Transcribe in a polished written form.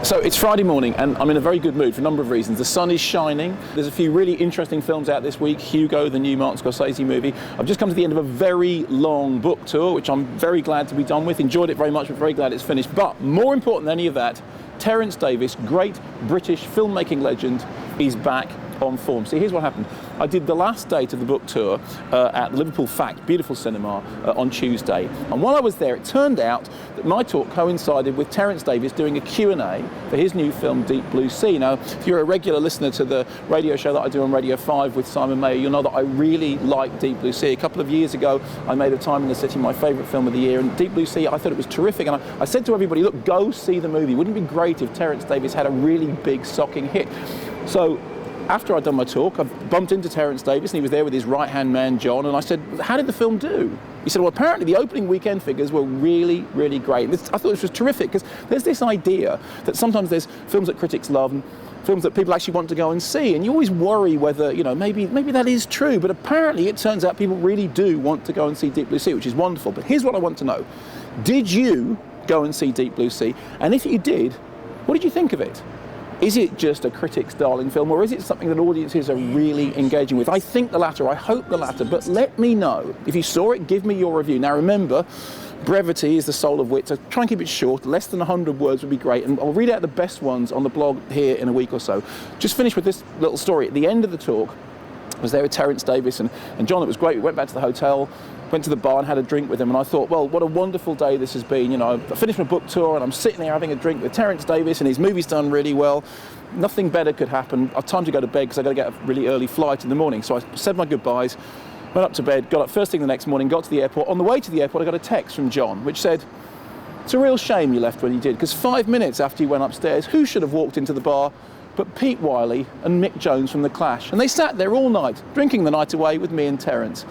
So it's Friday morning and I'm in a very good mood for a number of reasons. The sun is shining. There's a few really interesting films out this week. Hugo, the new Martin Scorsese movie. I've just come to the end of a very long book tour, which I'm very glad to be done with. Enjoyed it very much, but very glad it's finished. But more important than any of that, Terence Davies, great British filmmaking legend, is back on form. See, here's what happened. I did the last date of the book tour at the Liverpool Fact, beautiful cinema, on Tuesday. And while I was there, it turned out that my talk coincided with Terence Davies doing a Q&A for his new film, Deep Blue Sea. Now, if you're a regular listener to the radio show that I do on Radio 5 with Simon Mayer, you'll know that I really like Deep Blue Sea. A couple of years ago, I made A Time in the City my favourite film of the year, and Deep Blue Sea, I thought it was terrific. And I said to everybody, look, go see the movie. Wouldn't it be great if Terence Davies had a really big socking hit? So, after I'd done my talk, I bumped into Terence Davies and he was there with his right-hand man, John, and I said, how did the film do? He said, well, apparently the opening weekend figures were really, really great. I thought this was terrific because there's this idea that sometimes there's films that critics love and films that people actually want to go and see, and you always worry whether, you know, maybe that is true, but apparently it turns out people really do want to go and see Deep Blue Sea, which is wonderful. But here's what I want to know. Did you go and see Deep Blue Sea? And if you did, what did you think of it? Is it just a critic's darling film, or is it something that audiences are really engaging with? I think the latter, I hope the latter, but let me know. If you saw it, give me your review. Now remember, brevity is the soul of wit, so try and keep it short. Less than 100 words would be great, and I'll read out the best ones on the blog here in a week or so. Just finish with this little story. At the end of the talk, I was there with Terence Davies and John. It was great. We went back to the hotel, went to the bar and had a drink with him, and I thought, well, what a wonderful day this has been. You know, I finished my book tour and I'm sitting there having a drink with Terence Davies, and his movie's done really well. Nothing better could happen. I've time to go to bed because I've got to get a really early flight in the morning. So I said my goodbyes, went up to bed, got up first thing the next morning, got to the airport. On the way to the airport, I got a text from John, which said, it's a real shame you left when you did, because 5 minutes after you went upstairs, who should have walked into the bar but Pete Wiley and Mick Jones from The Clash? And they sat there all night, drinking the night away with me and Terence.